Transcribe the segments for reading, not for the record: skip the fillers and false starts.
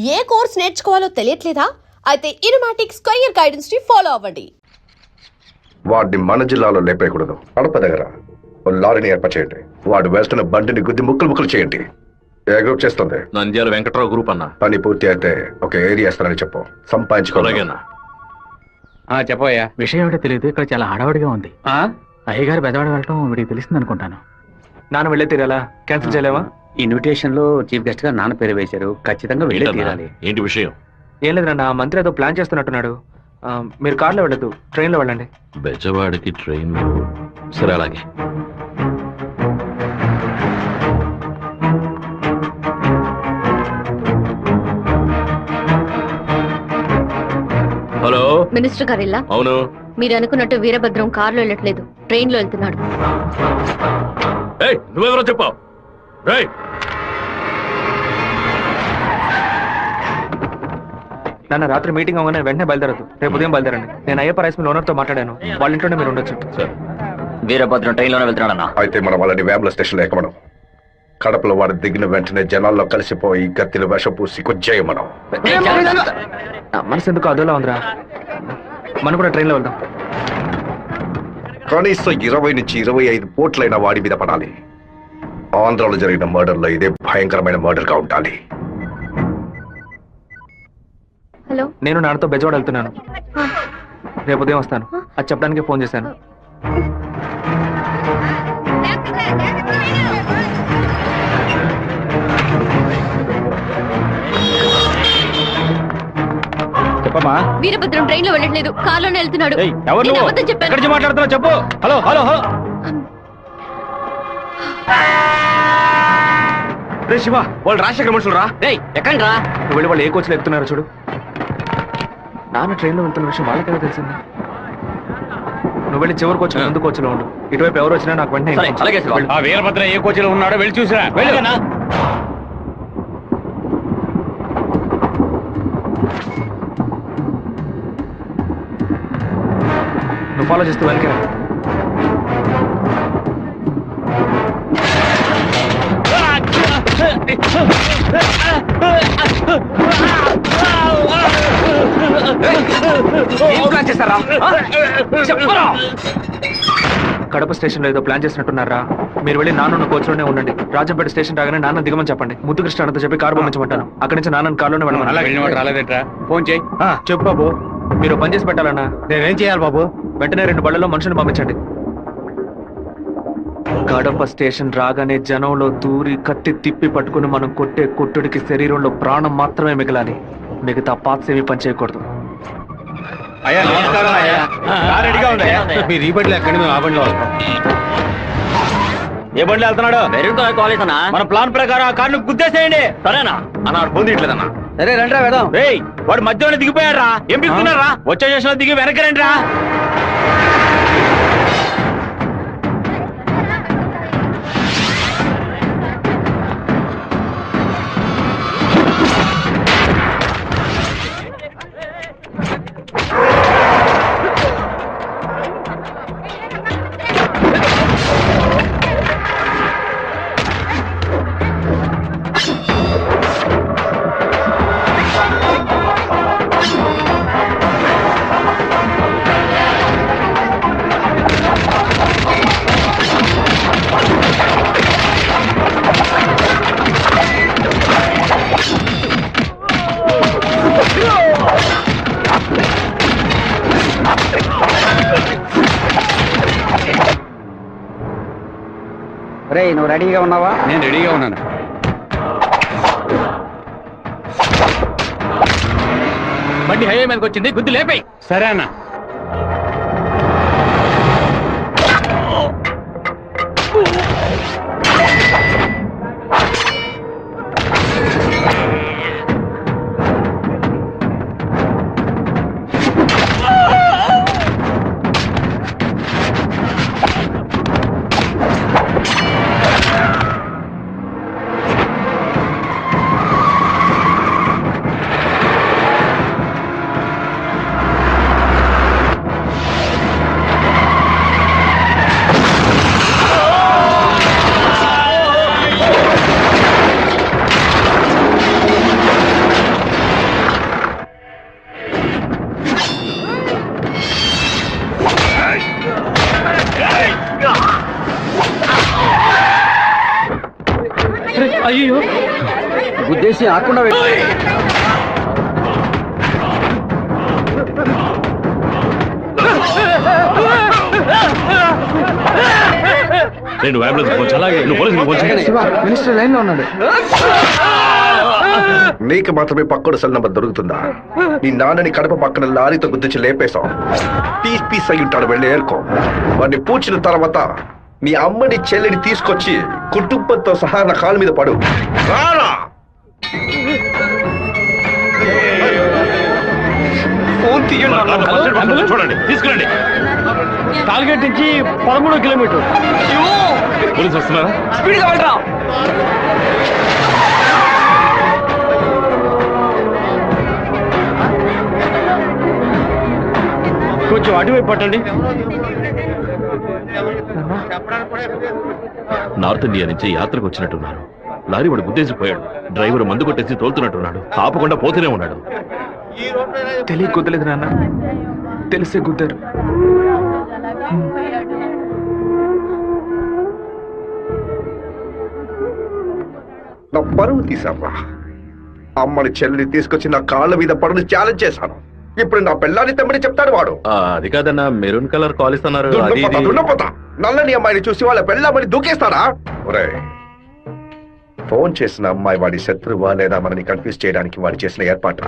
ఏ course నేర్చుకోవాలో తెలియట్లేదా? అయితే ఇనుమాటిక్ square guidance ని follow అవ్వండి. వాడిని మన జిల్లాలో లేపేయకూడదు. కడప దగ్గర లారీని ఏర్పచేయండి. వాడు వేస్తున్న బండిని గుద్ది ముక్కలు చేయండి. ఏ గ్రూప్ చేస్తుంది? నంద్యాల వెంకట్రావు గ్రూప్ అన్న. పని పూర్తి అయితే ఒక ఏరియా ఇస్తానని చెప్పు. సంపాదించుకోవాలన్నా. చెప్పయ్యా. విషయం ఏమిటో తెలియదు. ఇక్కడ చాలా హడావుడిగా ఉంది. అయ్యగారు బెదవాడ వెళ్ళటం వీడికి తెలిసింది అనుకుంటాను. నాన్న వెళ్ళే తీరాలా? క్యాన్సిల్ చేయలేవా? ఇన్విటేషన్ లో చీఫ్ గెస్ట్ గా నాన్న పేరు వేశారు. ఖచ్చితంగా వెళ్ళే తీరాలి. ఏంటి విషయం? ఏం లేదన్నా, మంత్రి ఏదో ప్లాన్ చేస్తున్నట్టున్నాడు. మీరు కార్లో వెళ్ళదు, ట్రైన్ లో వెళ్ళండి. బెజవాడికి ట్రైన్? సరే అలాగే. హలో, మినిస్టర్ గారు ఇలా? అవును. మీరు అనుకున్నట్టు వీరభద్రం కారులో వెళ్ళట్లేదు, ట్రైన్ లో వెళ్తున్నాడు. నువ్వెవరో చెప్పావు? నాన్న రాత్రి మీటింగ్ అవగానే వెంటనే బయలుదేరదు, రేపు ఉదయం బయలుదేరండి. నేను అయ్యప్ప రైస్ మిల్ ఓనర్ తో మాట్లాడాను, వాళ్ళ ఇంట్లోనే మీరు ఉండొచ్చు. వీరభద్రం ట్రైన్ లోనే వెళ్తున్నాడన్నా. అయితే మనం వాళ్ళని వేముల స్టేషన్ లో ఎక్కమనం. కడపలో వాడు దిగిన వెంటనే జనాల్లో కలిసిపోయి గత్తిని విషం పూసి కొచ్చేయమనం. మనసు ఎందుకు అదోలా ఉందిరా, మనం కూడా ట్రైన్ లో వెళ్దాం. కనీసం 20 నుంచి 25 పోట్లైన వాడి మీద పడాలి. ఆంధ్రాలో జరిగిన మర్డర్ లో ఇదే భయంకరమైన మర్డర్ గా ఉండాలి. హలో, నేను నాన్నతో బెజవాడ వెళ్తున్నాను, రేపు ఉదయం వస్తాను. అది చెప్పడానికి ఫోన్ చేశాను. చెప్పమ్మా. వీరభద్రం ట్రైన్ లో వెళ్ళట్లేదు, కార్లోనే వెళ్తున్నాడు. ఎవరు నువ్వు? ఎక్కడి నుంచి మాట్లాడుతున్నావు చెప్పు. Hello hello hello. రే శివ, వాళ్ళు రాజశేఖర మనుషులు రా. ఎక్కండి రా. నువ్వు వెళ్ళి వాళ్ళు ఏ కోచ్లో ఎక్కుతున్నారు చూడు. నాన్న ట్రైన్ లో వెళ్తున్న విషయం వాళ్ళకెలా తెలిసింది? నువ్వు వెళ్ళి చివరి కోచ్ ముందు కోచ్లో ఉండు. ఇటువైపు ఎవరు వచ్చినా నాకు వెంటనే. వీరభద్ర ఏ కోచ్లో ఉన్నాడో వెళ్ళి చూసిరా. నువ్వు ఫాలో చేస్తూ వెనక. కడప స్టేషన్ లో ఏదో ప్లాన్ చేసినట్టున్నారా? మీరు వెళ్ళి నాన్న కోచ్లోనే ఉండండి. రాజంపేట స్టేషన్ రాగానే నాన్న దిగమని చెప్పండి. ముద్దుకృష్ణ అంతా చెప్పి కారు పంపించమంటాను. అక్కడి నుంచి నాన్న కారులోనే వెళ్ళమని. రాలేదేట్రా? ఫోన్ చేయి. చెప్పు బాబు. మీరు పని చేసి పెట్టాలన్నా. నేనేం చేయాలి బాబు? వెంటనే 2 బళ్ళలో మనుషులు పంపించండి. కడప స్టేషన్ రాగానే జనంలో దూరి కత్తి తిప్పి పట్టుకుని మనం కొట్టే కొట్టుడికి శరీరంలో ప్రాణం మాత్రమే మిగలాలి. మిగతా పార్ట్స్ ఏమీ పని చేయకూడదు. అయ్యా నమస్కారం. అయ్యా రెడీగా ఉంది. మీరు ఈ బండిలో ఎక్కడి మేము ఆ బండిలో వస్తాం. ఏ బండిలో వెళ్తున్నాడు? కాలేజ్ అన్నా. మన ప్లాన్ ప్రకారం ఆ కార్ను గుద్దేసేయండి. సరేనా అన్న ఫోన్ తీయట్లేదన్నా. సరే రండి వెళ్దాం. వాడు మధ్యలో దిగిపోయారా? ఏం దిగుతున్నారా? వచ్చే స్టేషన్ లో దిగి వెనక్కి రండి రా. నువ్వు రెడీగా ఉన్నావా? నేను రెడీగా ఉన్నాను. బండి హైవే మీదకి వచ్చింది, గుద్దు లేపేయ్. సరే అన్న. రాకుండా నేను అంబులెన్స్ పోవచ్చు అలాగే నువ్వు పోలీసులు పోవచ్చు మినిస్టర్ లైన్ లో ఉన్నాడు. నీకు మాత్రమే పక్కడు సెల్ నంబర్ దొరుకుతుందా? నీ నాన్నని కడప పక్కన లారీతో గుద్దించి లేపేశాం. పీస్ పీస్ అయి ఉంటాడు, వెళ్ళి ఏరుకో. వాడిని పూడ్చిన తర్వాత నీ అమ్మని చెల్లిని తీసుకొచ్చి కుటుంబంతో సహా నా కాళ్ళ మీద పడు. రారా! ఫోన్ తీయండి. చూడండి, తీసుకురండి. టార్గెట్ నుంచి 13 కిలోమీటర్. పోలీసు వస్తున్నారా? స్పీడ్ గా వెళ్ళరా. కొంచెం అటువైపు పట్టండి. నార్త్ ఇండియా నుంచి యాత్రకు వచ్చినట్టున్నారు. లారీ వాడు గుద్దేసిపోయాడు. డ్రైవర్ మందు కొట్టేసి తోలుతున్నట్టున్నాడు. ఆపకుండా పోతూనే ఉన్నాడు. తెలియ కుదలేదు నాన్న, తెలిసే కుదరు. నా పరువు తీసావా? అమ్మని చెల్లిని తీసుకొచ్చి నా కాళ్ళ మీద పడుని ఛాలెంజ్ చేశాను. ఇప్పుడు నా పెళ్ళాన్ని తెమ్మని చెప్తాడు వాడు. అది కాదన్నా, మెరూన్ కలర్ కాల్ ఇస్తున్నారు. దున్నపోతా నల్లని అమ్మాయిని చూసి వాళ్ళ పెళ్ళామని దూకేస్తాడా? ఒరే, ఫోన్ చేసిన అమ్మాయి వాడి శత్రువా లేదా మనని కన్ఫ్యూజ్ చేయడానికి వాడు చేసిన ఏర్పాట.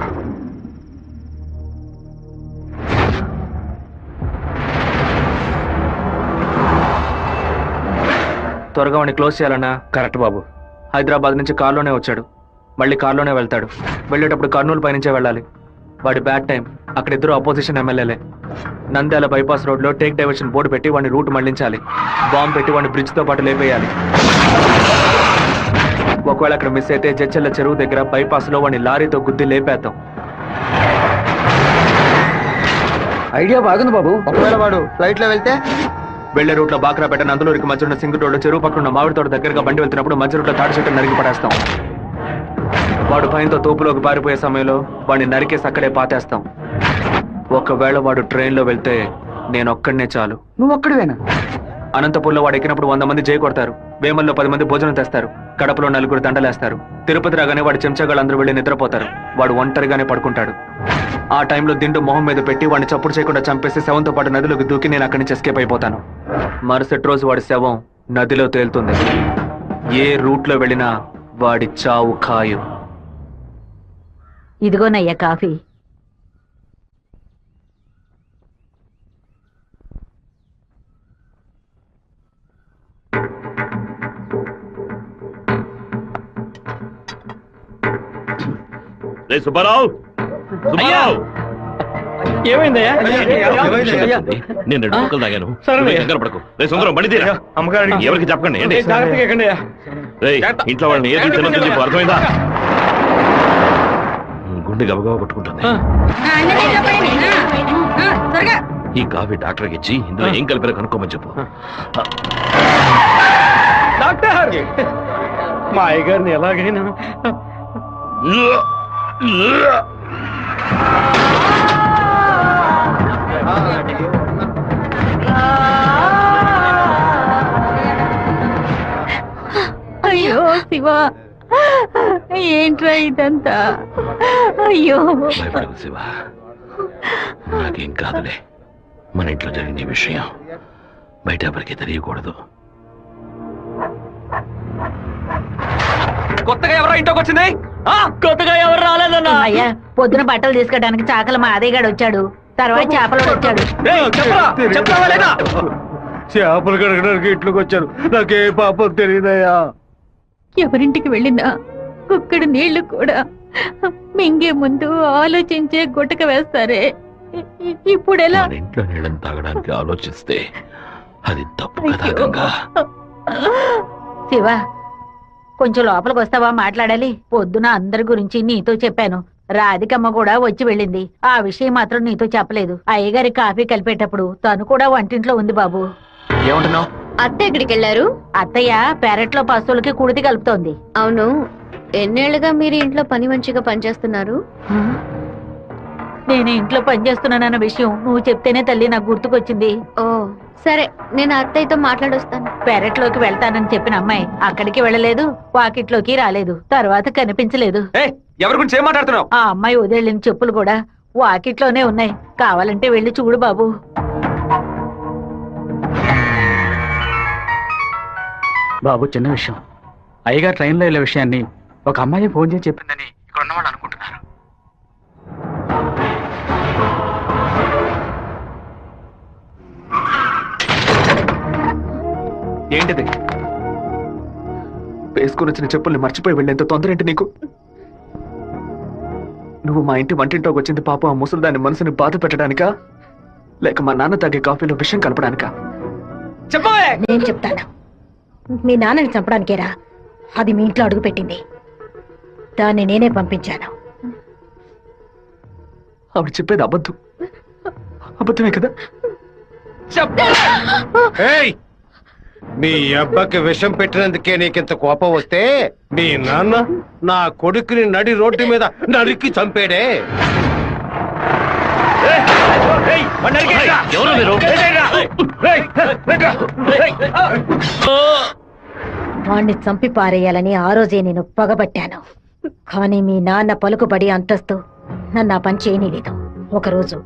త్వరగా వాడిని క్లోజ్ చేయాలన్నా. కరెక్ట్ బాబు. హైదరాబాద్ నుంచి కార్లోనే వచ్చాడు, మళ్ళీ కార్లోనే వెళ్తాడు. వెళ్ళేటప్పుడు కర్నూలు పైనుంచే వెళ్ళాలి. వాడి బ్యాడ్ టైం. అక్కడ ఇద్దరు అపోజిషన్ ఎమ్మెల్యేలే. నంద్యాల బైపాస్ రోడ్లో టేక్ డైవర్షన్ బోర్డు పెట్టి వాడిని రూట్ మళ్లించాలి. బాంబు పెట్టి వాడిని బ్రిడ్జ్తో పాటు లేపేయాలి. ఒకవేళ అక్కడ మిస్ అయితే జడ్చెల్ల చెరువు దగ్గర బైపాస్లో వాడిని లారీతో గుద్ది లేపేద్దాం. ఐడియా బాగుంది బాబు. ఒకవేళ వాడు ఫ్లైట్ లో వెళ్తే వెళ్లే రూట్ లో బాక్రాపేట నందులూరికి మధ్య ఉన్న సింగు రోడ్డు చెరువు పక్కన ఉన్న మామిడి తోట దగ్గరగా బండి వెళ్తున్నప్పుడు మధ్య రూట్ లో తాడి చెట్టు నరికి పడేస్తాం. వాడు భయంతో తోపులోకి పారిపోయే సమయంలో వాడిని నరికేసి అక్కడే పాతేస్తాం. ఒకవేళ వాడు ట్రైన్ లో వెళ్తే నేను ఒక్కడనే చాలు. నువ్వు ఒక్కడివేనా? అనంతపూర్లో వాడు ఎక్కినప్పుడు 100 మంది జై కొడతారు. వేమల్లో 10 మంది భోజనం తెస్తారు. కడపలో 4 దండలేస్తారు. తిరుపతి రాగానే వాడి చెంచాగాళ్ళందరూ వెళ్ళి నిద్రపోతారు. వాడు ఒంటరిగానే పడుకుంటాడు. ఆ టైంలో దిండు మొహం మీద పెట్టి వాడిని చప్పుడు చేయకుండా చంపేసి శవంతో పాటు నదిలోకి దూకి నేను అక్కడి నుంచి ఎస్కేప్ అయిపోతాను. మరుసటి రోజు వాడి శవం నదిలో తేలుతుంది. ఏ రూట్లో వెళ్ళినా వాడి చావు ఖాయం. ఇదిగోనయ్యా కాఫీ. రే సుబ్బారావు, సుబ్బారావు! ఏమైందయ్యా? నేను 2 ముక్కలు తాగాను. సరే. నువ్వు కంగారు పడకు. రే సుందరం, బండి తీరా. అమ్మగారు ఎవరికి చెప్పకండి. ఏంటి? జాగ్రత్తగా ఎక్కండి. రేయ్, ఇంట్లో వాళ్ళని ఏది తినొద్దు, నీకు అర్థమైందా? గుండె గబగబా కొట్టుకుంటుంది. ఈ కాఫీ డాక్టర్కి ఇచ్చి ఇందులో ఏం కలిపారో కనుక్కోమని చెప్పు. డాక్టర్, మా అయ్యగారిని ఎలాగైనా అయ్యో శివ, ఏంట్రా ఇదంతా? అయ్యో భయపడకు శివ, నాకేం కాదులే. మన ఇంట్లో జరిగిన ఈ విషయం బయట ఎవరికి తెలియకూడదు. కొత్తగా ఎవరో ఇంట్లోకి వచ్చింది? కొత్తగా ఎవరు రాలేదన్నా. అయ్యా, పొద్దున బట్టలు తీసుకోవడానికి చాకల మా అదయ్యగాడు వచ్చాడు. తర్వాత చేపలు వచ్చాడు. చెప్తావా లేదా? చేపలు కడగడానికి ఇంట్లోకి వచ్చారు. నాకే పాపం తెలియదయ్యా. ఎవరింటికి వెళ్ళినా కుక్కడు నీళ్లు కూడా మింగే ముందు ఆలోచించే గుట్టక వేస్తారే. ఇప్పుడు ఎలా? మన ఇంట్లో నీళ్ళని తాగడానికి ఆలోచిస్తే అది తప్పు కదా గంగా. శివ, కొంచెం లోపలికి వస్తావా? మాట్లాడాలి. పొద్దున అందరి గురించి నీతో చెప్పాను. రాధికమ్మ కూడా వచ్చి వెళ్ళింది. ఆ విషయం మాత్రం నీతో చెప్పలేదు. అయ్యగారి కాఫీ కలిపేటప్పుడు తను కూడా వంటింట్లో ఉంది బాబు. ఏమంటున్నావు? అత్త ఎక్కడికి వెళ్ళారు? అత్తయ్య పెరట్లో పశువులకి కుడితి కలుపుతోంది. అవును, ఎన్నేళ్లుగా మీరు ఇంట్లో పని మంచిగా పనిచేస్తున్నారు? నేను ఇంట్లో పనిచేస్తున్నానన్న విషయం నువ్వు చెప్తేనే తల్లి నాకు గుర్తుకొచ్చింది. ఓ సరే నేను అత్తయ్యతో మాట్లాడొస్తాను. పెరట్లోకి వెళ్తానని చెప్పిన అమ్మాయి అక్కడికి వెళ్ళలేదు, వాకిట్లోకి రాలేదు, తర్వాత కనిపించలేదు. ఎవరి గురించి ఏం మాట్లాడుతున్నావు? ఆ అమ్మాయి వదిలిన చెప్పులు కూడా వాకిట్లోనే ఉన్నాయి. కావాలంటే వెళ్ళి చూడు బాబు. బాబు చిన్న విషయం. అయ్యగారు ట్రైన్లో వెళ్ళే విషయాన్ని ఒక అమ్మాయి ఫోన్ చేసి చెప్పిందని ఇక్కడ ఉన్నవాళ్ళు అనుకుంటున్నారు. ఏంటిది? వేసుకుని వచ్చిన చెప్పుల్ని మర్చిపోయి వెళ్ళేంత తొందర ఏంటి నీకు? నువ్వు మా ఇంటి వంటింట్లోకి వచ్చింది పాపం ఆ ముసలిదాని మనసుని బాధ పెట్టడానికా, లేక మా నాన్న తాగే కాఫీలో విషయం కలపడానికా? చెప్పవే. నేను చెప్తాను. మీ నాన్నని చంపడానికేరా అది మీ ఇంట్లో అడుగు పెట్టింది. దాన్ని నేనే పంపించాను. ఆవిడ చెప్పేది అబద్ధమే కదా? ఏయ్, మీ అబ్బకి విషం పెట్టినందుకే నీకింత కోపం వస్తే మీ నాన్న నా కొడుకుని నడి రోడ్డు మీద నరికి చంపాడే. వాణ్ణి చంపి పారేయాలని ఆ రోజే నేను పగబట్టాను. కానీ మీ నాన్న పలుకుబడి అంతస్తు నన్ను ఆ పని చేయనీలేదు. ఒకరోజు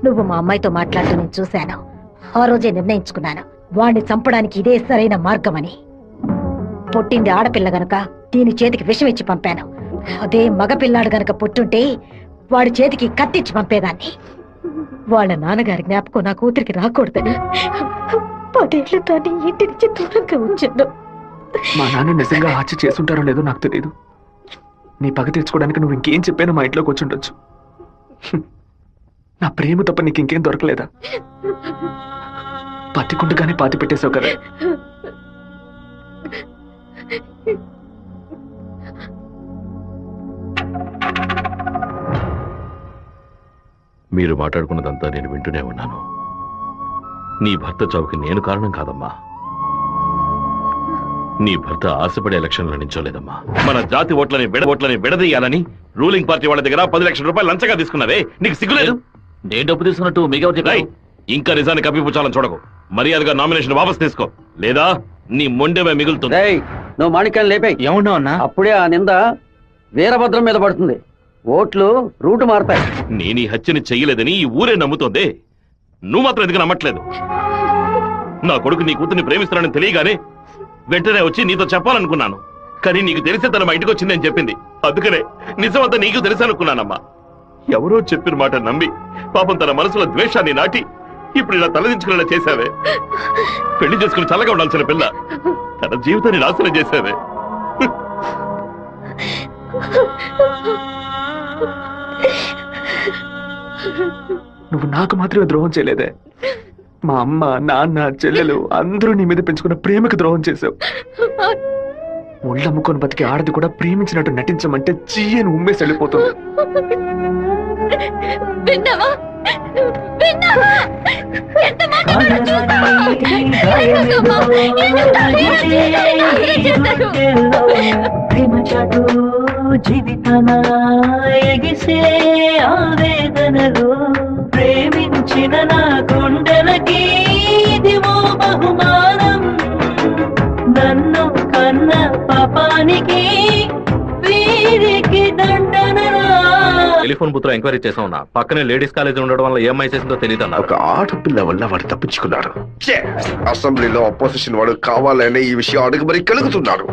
నువ్వు మా అమ్మాయితో మాట్లాడుతూ నేను చూశాను. ఆ రోజే నిర్ణయించుకున్నాను, వాణ్ణి చంపడానికి ఇదే సరైన మార్గమని. పుట్టింది ఆడపిల్ల గనక దీని చేతికి విషం ఇచ్చి పంపాను. అదే మగపిల్లాడు గనక పుట్టుంటే వాడి చేతికి కత్తిచ్చి పంపేదాన్ని. వాళ్ళ నాన్నగారి జ్ఞాపకం నా కూతురికి రాకూడదని 10 ఏళ్ళు దాన్ని ఇంటి నుంచి దూరంగా ఉంచాను. మా నాన్న నిజంగా హత్య చేసుంటారో లేదో నాకు తెలియదు. నీ పగ తీర్చుకోవడానికి నువ్వు ఇంకేం చెప్పానో మా ఇంట్లోకి వచ్చి ఉండొచ్చు. నా ప్రేమ తప్ప నీకు ఇంకేం దొరకలేదా? పత్తికుండగానే పాతి పెట్టేశావు కదా. మీరు మాట్లాడుకున్నదంతా నేను వింటూనే ఉన్నాను. నీ భర్త చావుకి నేను కారణం కాదమ్మా. నీ భర్త ఆశపడే ఎలక్షన్లో నించోలేదమ్మా. మన జాతి ఓట్లని విడదీయాలని రూలింగ్ పార్టీ వాళ్ళ దగ్గర 10 లక్షల రూపాయలు లంచగా తీసుకున్నావే, నీకు సిగ్గులేదు? నేను డబ్బు తీసుకున్నట్టు మీకెవరు చెప్పారు? ఇంకా నిజాన్ని కప్పిపుచ్చాలని చూడకు. మర్యాదగా నామినేషన్ వాపస్ తీసుకో, లేదా నీ మొండెమే మిగులుతుంది. నువ్వు మాణిక్యాన్ని లేపే. ఏమన్నావు అన్నా? అప్పుడే ఆ నింద వీరభద్రం మీద పడుతుంది. ఓట్లు రూటు మారుతాయి. నేను ఈ హత్యని చెయ్యలేదని ఈ ఊరే నమ్ముతోంది. నువ్వు మాత్రం ఎందుకు నమ్మట్లేదు? నా కొడుకు నీ కూతుర్ని ప్రేమిస్తున్నానని తెలియగానే వెంటనే వచ్చి నీతో చెప్పాలనుకున్నాను. కానీ నీకు తెలిసే తన మా ఇంటికి వచ్చిందని చెప్పింది. అందుకనే నిజమంతా నీకు తెలుసనుకున్నానమ్మా. ఎవరో చెప్పిన మాట నమ్మి పాపం తన మనసులో ద్వేషాన్ని నాటి ఇప్పుడు ఇలా తలదించుకునేలా చేశావే. పెళ్లి చేసుకుని చల్లగా ఉండాల్సిన పిల్ల తన జీవితాన్ని నాశనం చేశావే. నువ్వు నాకు మాత్రమే ద్రోహం చేయలేదే, మా అమ్మ, నాన్న, చెల్లెలు అందరూ నీ మీద పెంచుకున్న ప్రేమకు ద్రోహం చేశావు. ఒళ్ళమ్ముకొని బతికి ఆడది కూడా ప్రేమించినట్టు నటించమంటే చీయని ఉమ్మేసి వెళ్ళిపోతుంది. జీవితన ఎగిసే ఆవేదనలో ప్రేమించిన నా గుండెలకి ఇదివో బహుమానం. నన్ను కన్న పాపానికి వీరికి దండనరా. టెలిఫోన్ బూత్ లో ఎంక్వైరీ చేసా ఉన్నా. పక్కనే లేడీస్ కాలేజ్ ఉండడం వల్ల ఏం చేసిందో తెలియదు. ఒక ఆడపిల్ల వల్ల వాడు తప్పించుకున్నాడు. అసెంబ్లీలో అపోజిషన్ వాడు కావాలనే ఈ విషయం అడుగు మరి కలుగుతున్నాడు.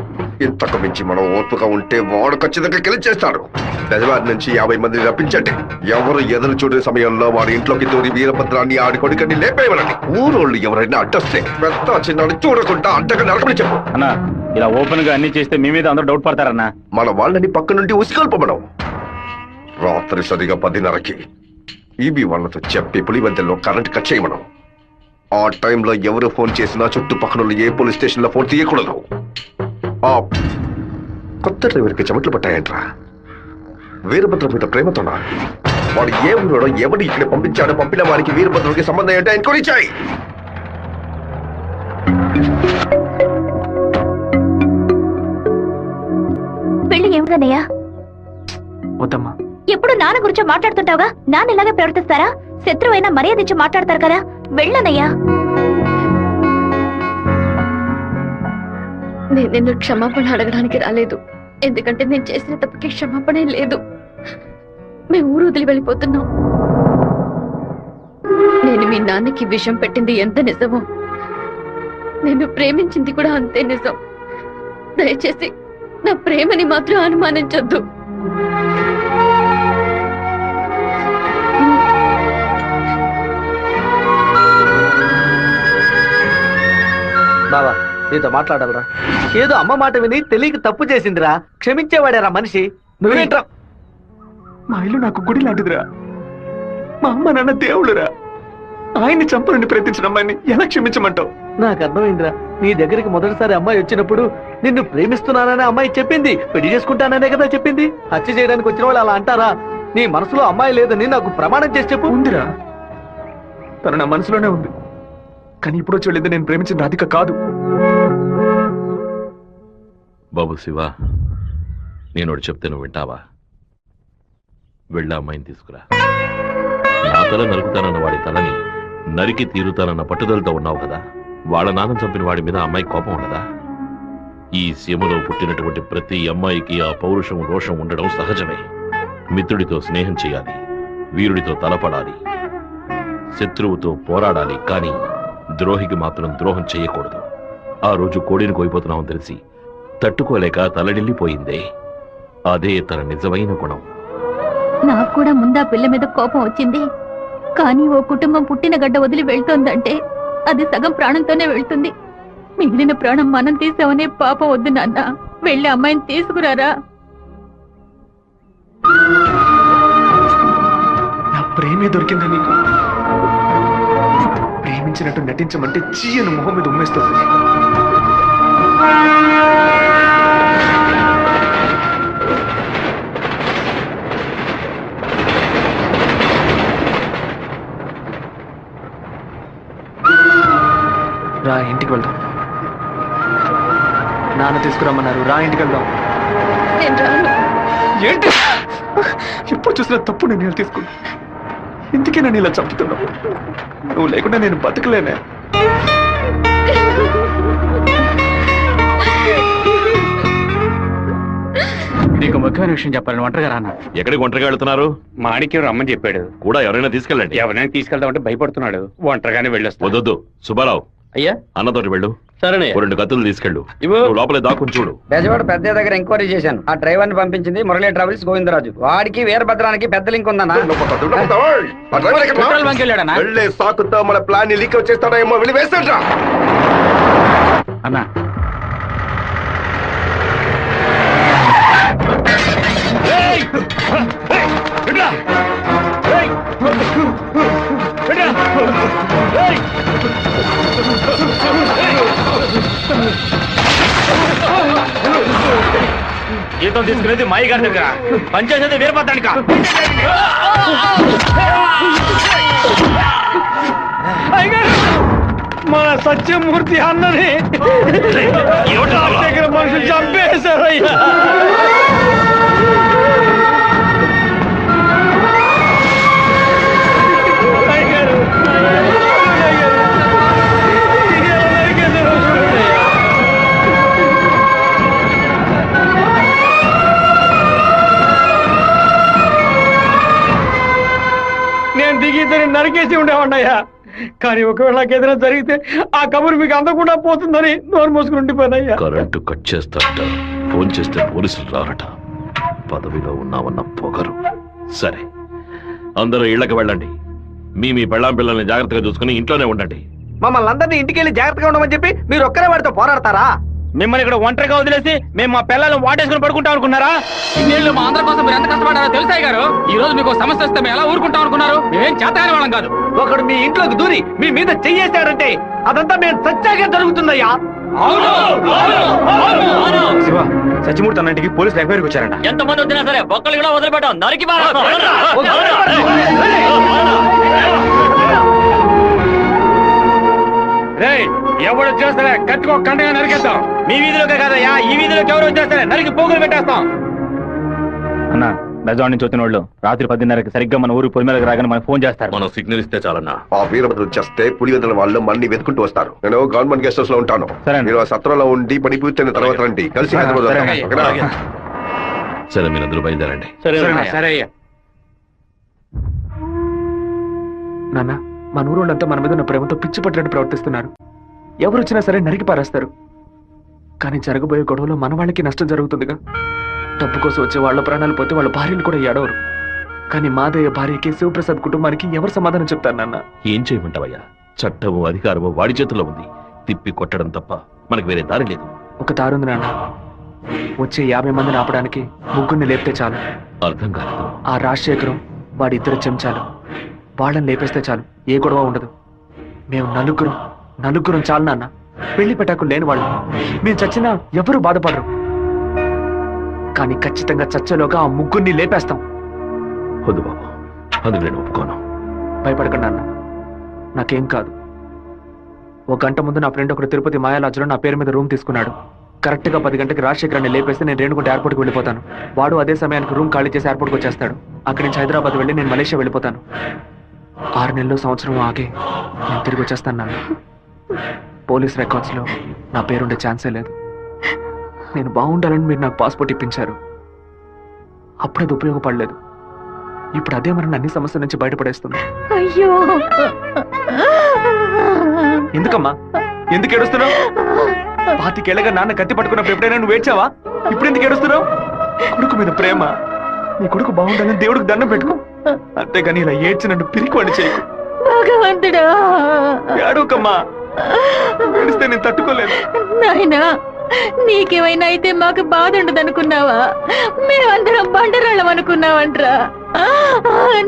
ఇంతకు మించి మనం ఓర్పుగా ఉంటే వాడు ఖచ్చితంగా గెలిచేస్తాడు. నిజవారి నుంచి 50 మందిని రప్పించండి. ఎవరు ఎదురు చూడే సమయంలో వాడి ఇంట్లోకి దూరి వీరభద్రాన్ని ఆడి కొడుకని లేపేయమనండి. ఊరోళ్ళు ఎవరైనా అడ్డొస్తే పెద్ద చిన్నాడు చూడకుండా అడ్డగా నడకని చెప్పు. అన్నా, ఇలా ఓపెన్ గా అన్ని చేస్తే మీ మీద అందరూ డౌట్ పడతారన్నా. మన వాళ్ళని పక్క నుండి ఉసిగొల్పమడం. రాత్రి సరిగా 10:30కి ఈబీ వాళ్ళతో చెప్పి పులివెందుల్లో కరెంట్ కట్ చేయమనం. ఆ టైంలో ఎవరు ఫోన్ చేసినా చుట్టుపక్కల ఏ పోలీస్ స్టేషన్ లో ఫోన్ తీయకూడదు. ఆ కొత్త డ్రైవర్కి చెమట్లు పట్టాయంట్రా. వీరభద్రం మీద ప్రేమతోనా? వాడు ఏ ఊరోడో ఎవడు ఇక్కడ పంపించాడో పంపిన వారికి వీరభద్రంకి సంబంధం ఏంటో ఎంక్వైరీ చేయి. పెళ్లి ఏమిటన్నయ్యా? వద్దమ్మా. ఎప్పుడు నాన్న గురించి మాట్లాడుతుంటావుగా, నాన్న ఇలాగే ప్రవర్తిస్తారా? శత్రువైనా మర్యాదించి మాట్లాడతారు కదా, వెళ్ళనయ్యా. నేను నిన్ను క్షమాపణ అడగడానికి రాలేదు, ఎందుకంటే నేను చేసిన తప్పుకి క్షమాపణ లేదు. మేము ఊరు వదిలి వెళ్ళిపోతున్నాం. నేను మీ నాన్నకి విషం పెట్టింది ఎంత నిజమో, నేను ప్రేమించింది కూడా అంతే నిజం. దయచేసి నా ప్రేమని మాత్రం అనుమానించొద్దు. బావా నీతో మాట్లాడాలరా. ఏదో అమ్మ మాట విని తెలియక తప్పు చేసిందిరా, క్షమించేవాడేరా మనిషి. నువ్వేంట్రా? మా ఇల్లు నాకు గుడి లాంటిదిరా. మా అమ్మ నాన్న దేవుడురా. ఆయన్ని చంపనని ప్రయత్నించిన అమ్మాయిని ఎలా క్షమించమంటావు? నాకు అర్థమైందిరా. నీ దగ్గరికి మొదటిసారి అమ్మాయి వచ్చినప్పుడు నిన్ను ప్రేమిస్తున్నాననే అమ్మాయి చెప్పింది, పెళ్లి చేసుకుంటాననే కదా చెప్పింది. హత్య చేయడానికి వచ్చిన వాళ్ళు అలా అంటారా? నీ మనసులో అమ్మాయి లేదని నాకు ప్రమాణం చేసి చెప్పు. ఉందిరా, తను నా మనసులోనే ఉంది. కానీ ఇప్పుడు వచ్చి వెళ్ళింది నేను ప్రేమించిన రాధిక కాదు. బాబు శివ, నేను ఒకటి చెప్తే నువ్వు వింటావా? వెళ్ళి అమ్మాయిని తీసుకురా. నా తల నరుకుతానన్న వాడి తలని నరికి తీరుతానన్న పట్టుదలతో ఉన్నావు కదా. వాళ్ళ నాన్న చంపిన వాడి మీద అమ్మాయి కోపం ఉండదా? ఈ సీమలో పుట్టినటువంటి ప్రతి అమ్మాయికి ఆ పౌరుషం రోషం ఉండడం సహజమే. మిత్రుడితో స్నేహం చేయాలి, వీరుడితో తలపడాలి, శత్రువుతో పోరాడాలి, కానీ ద్రోహికి మాత్రం ద్రోహం చేయకూడదు. ఆ రోజు కోడిని కోయిపోతున్నామని తెలిసి తట్టుకోలేక తలడిల్లిపోయిందే, అదే తన నిజమైన గుణం. నాకు కూడా ముందా పిల్ల మీద కోపం వచ్చింది, కానీ ఓ కుటుంబం పుట్టిన గడ్డ వదిలి వెళ్తోందంటే అది సగం ప్రాణంతోనే వెళ్తుంది. మిగిలిన ప్రాణం మనం తీసామనే పాపం వద్దు నాన్న. వెళ్ళి అమ్మాయిని తీసుకురారా. నా ప్రేమే దొరికిందా నీకు? ప్రేమించినట్టు నటించమంటే చీయను మొహం మీద ఉమ్మేస్తుంది. రా ఇంటికి వెళ్దాం. నాన్న తీసుకురమ్మన్నారు, రా ఇంటికి వెళ్దాం. ఏంటి ఎప్పుడు చూసినా తప్పు నేను తీసుకున్నా. ఇందుకే నేను ఇలా చంపుతున్నావు. నువ్వు లేకుండా నేను బతకలేనే. నీకు ముఖ్యమైన విషయం చెప్పాలని ఒంటరిగా రానా? ఎక్కడికి ఒంటరిగా వెళ్తున్నారు? మాణిక్యం రమ్మని చెప్పాడు. కూడా ఎవరైనా తీసుకెళ్ళండి. ఎవరైనా తీసుకెళ్దామంటే భయపడుతున్నాడు. ఒంటరిగానే వెళ్ళొస్తా. వద్దొద్దు సుబ్బారావు, అయ్యా అన్నతోటి వెళ్ళు. సరేనే. 2 కత్తులు తీసుకెళ్ళు. నువ్వు లోపలే దాక్కుని చూడు. బెజవాడ పెద్ద దగ్గర ఎంక్వైరీ చేశాను. ఆ డ్రైవర్ ని పంపించింది మురళీ ట్రావెల్స్ గోవిందరాజు. వాడికి వీరభద్రానికి పెద్ద లింక్ ఉందన్నా. వెళ్ళే సాకుతో మన ప్లాన్ లీక్ వచ్చేస్తాడేమో, వెళ్ళి వేస్తాడ్రా అన్నా. జీతం తీసుకునేది మాయి గారి దగ్గర, పనిచేసేది వీరభద్రానిక. మన సత్యమూర్తి అన్నని దగ్గర మనుషులు చంపేశారయ్యా. నేను దిగి నరికేసి ఉండేవాడినయ్యా. కానీ ఒకవేళ నాకు ఏదైనా జరిగితే ఆ కబురు మీకు అందకుండా పోతుందని నోరు మూసుకుని ఉండిపోయినయ్యా. కరెంటు కట్ చేస్తారట, ఫోన్ చేస్తే పోలీసులు రారట. పదవిలో ఉన్నామన్న పొగరు. సరే, అందరూ ఇళ్లకు వెళ్ళండి. మీ పెళ్ళాం పిల్లల్ని జాగ్రత్తగా చూసుకుని ఇంట్లోనే ఉండండి. మమ్మల్ని అందరినీ ఇంటికి వెళ్ళి జాగ్రత్తగా ఉండమని చెప్పి మీరు ఒక్కరే వాడితో పోరాడతారా? మిమ్మల్ని ఇక్కడ ఒంటరిగా వదిలేసి మేము మా పిల్లలను వాటేసుకుని పడుకుంటాం అనుకున్నారా? ఇన్నేళ్ళు మా అందరి కోసం మీరు ఎంత కష్టపడారో తెలుసాయి గారు. ఈ రోజు మీకు సమస్య వస్తే మేము ఎలా ఊరుకుంటాం అనుకున్నారు? మేమేం చేతగాని వాళ్ళం కాదు. ఒకడు మీ ఇంట్లోకి దూరి మీ మీద చెయ్యేశాడంటే అదంతా మేము సత్యాగా జరుగుతుందయ్యా. శివ, సత్యమూర్తి అన్నింటికి పోలీసులు ఎంక్వైరీకి వచ్చారంట. ఎంతమంది వచ్చినా సరే ఒక్కళ్ళు కూడా వదిలిపెట్టాం. నరికి ఎవరు వచ్చేస్తారే కట్టుకో కంటగా నరికేస్తాం. మీ వీధిలోకే కాదయ్యా, ఈ వీధిలోకి ఎవరు వచ్చేస్తారే నరికి పోగులు పెట్టేస్తాం. అన్నా బెజవాడ నుంచి వచ్చిన వాళ్ళు రాత్రి 10:30కి సరిగ్గా మన ఊరు పొలిమేరకు రాగానే మనకు ఫోన్ చేస్తారు. మనం సిగ్నల్ ఇస్తే చాలన్నా. ఆ వీరభద్రం చేస్తే పులివెందుల వాళ్ళు మళ్ళీ వెతుకుంటూ వస్తారు. నేను గవర్నమెంట్ గెస్ట్ హౌస్ లో ఉంటాను. సరే. మీరు ఆ సత్రంలో ఉండి పని పూర్తయిన తర్వాత రండి, కలిసి హైదరాబాద్ సరే. వద్దాం. ఓకేనా? సరే మీరందరూ బయలుదేరండి. సరే అయ్యా. నాన్న, మన ఊరోళ్ళంతా మన మీద ఉన్న ప్రేమతో పిచ్చి పట్టినట్టు ప్రవర్తిస్తున్నారు. ఎవరు వచ్చినా సరే నరికి పారేస్తారు. కానీ జరగబోయే గొడవలో మన వాళ్ళకి నష్టం జరుగుతుందిగా. డబ్బు కోసం వచ్చే వాళ్ళ ప్రాణాలు పోతే వాళ్ళ భార్యలు కూడా ఏడవరు. కానీ మాదయ్య భార్యకి శివప్రసాద్ కుటుంబానికి ఎవరు సమాధానం చెప్తారు నాన్న? ఏం చేయమంటావయ్యా? చట్టము అధికారము వాడి చేతుల్లో ఉంది. తిప్పి కొట్టడం తప్ప మనకు వేరే దారి లేదు. ఒక దారుంది నాన్న. వచ్చే 50 మందిని ఆపడానికి ముగ్గురిని లేపితే చాలు. అర్థం కాలేదు. ఆ రాజశేఖరం వాడి 2 చెంచాలు వాళ్ళని లేపేస్తే చాలు, ఏ గొడవ ఉండదు. మేము నలుగురం చాలు నాన్న. పెళ్లి పెట్టాకు లేని వాళ్ళు. మేము చచ్చినా ఎవరు బాధపడరు. కానీ ఖచ్చితంగా చచ్చేలోగా ఆ ముగ్గురిని లేపేస్తాం. వద్దు బాబు, అందుకు నేను ఒప్పుకోను. భయపడకండి అన్న, నాకేం కాదు. 1 గంట ముందు నా ఫ్రెండ్ ఒకడు తిరుపతి మాయాలాజ్లో నా పేరు మీద రూమ్ తీసుకున్నాడు. కరెక్ట్గా 10 గంటకి రాజశేఖరాన్ని లేపేస్తే నేను రేణుగుంట ఎయిర్పోర్ట్కి వెళ్ళిపోతాను. వాడు అదే సమయానికి రూమ్ ఖాళీ చేసి ఎయిర్పోర్ట్కి వచ్చేస్తాడు. అక్కడి నుంచి హైదరాబాద్ వెళ్ళి నేను మలేషియా వెళ్ళిపోతాను. 6 నెలలు సంవత్సరం ఆగి నేను తిరిగి వచ్చేస్తాను నాన్న. పోలీస్ రికార్డ్స్లో నా పేరుండే ఛాన్సే లేదు. నేను బాగుండాలని మీరు నాకు పాస్పోర్ట్ ఇప్పించారు. అప్పుడు అది ఉపయోగపడలేదు. ఇప్పుడు అదే మరి అన్ని సమస్యల నుంచి బయటపడేస్తుంది. అయ్యో, ఎందుకమ్మా, ఎందుకు ఏడుస్తున్నావు? 25 ఏళ్ళగా నాన్న కత్తి పట్టుకున్నప్పుడు ఎప్పుడైనా నువ్వు ఏడ్చావా? ఇప్పుడు ఎందుకు ఏడుస్తున్నావు? కొడుకు మీద ప్రేమ. నీ కొడుకు బాగుండాలని దేవుడికి దండం పెట్టుకో. అంతేగాని ఇలా ఏడ్చి నన్ను పిరికివాడిని చేయకు. భగవంతుడా, ఏడవకమ్మా. ఏడిస్తే నేను తట్టుకోలేదు. నాయనా, నీకేమైనా అయితే మాకు బాధ ఉండదనుకున్నావా? మేమందరం బండరాళ్ళం అనుకున్నావంట్రా.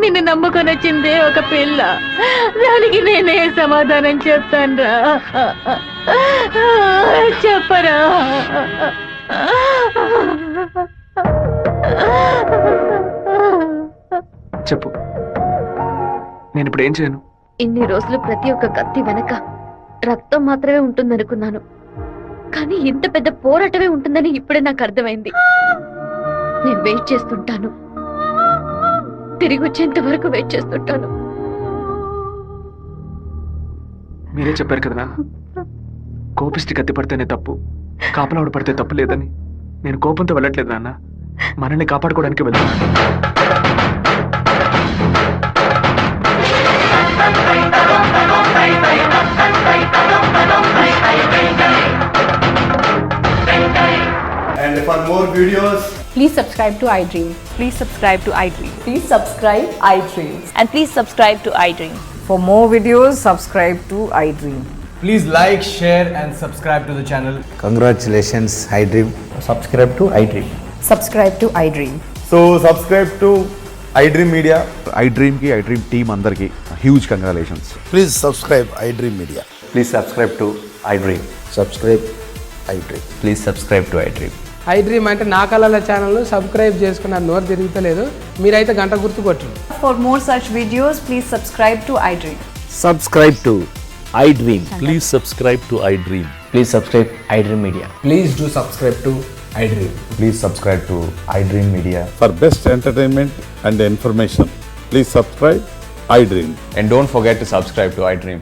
నిన్ను నమ్ముకొని వచ్చిందే ఒక పిల్ల. దానికి నేనే సమాధానం చెప్తాన్రా. చెప్పరా? చెప్పు, నేను ఇప్పుడు ఏం చేయను? ఇన్ని రోజులు ప్రతి ఒక్క కత్తి వెనక రక్తం మాత్రమే ఉంటుందనుకున్నాను. కానీ ఇంత పెద్ద పోరాటమే ఉంటుందని ఇప్పుడే నాకు అర్థమైంది. నేను వెయిట్ చేస్తుంటాను, తిరిగి వచ్చేంత వరకు వెయిట్ చేస్తుంటాను. మీరే చెప్పారు కదా నాన్న, కోపిష్టి కత్తి పడితేనే తప్పు, కాపలావిడ పడితే తప్పు లేదని. నేను కోపంతో వెళ్ళట్లేదు నాన్న, మనల్ని కాపాడుకోవడానికి వెళ్తున్నాను. And for more videos, please subscribe to iDream. Please subscribe to iDream. Please subscribe iDream. And please subscribe to iDream. For more videos, subscribe to iDream. please like, share and subscribe to the channel. Congratulations, iDream. Subscribe to iDream. Subscribe to iDream. So subscribe to iDream Media. iDream ki iDream team andarki huge congratulations. Please subscribe iDream Media. Please subscribe to iDream. Subscribe iDream. Please subscribe to iDream. iDream అంటే నా కళల channel subscribe చేసుకున్న నోరు తిరుగుతలేదు. మీరైతే గంట గుర్తు కొట్టండి. For more such videos, please subscribe to iDream. Subscribe to iDream. Please subscribe to iDream. Please subscribe iDream Media. Please do subscribe to iDream. Please subscribe to iDream Media. For best entertainment and information, please subscribe iDream. And don't forget to subscribe to iDream.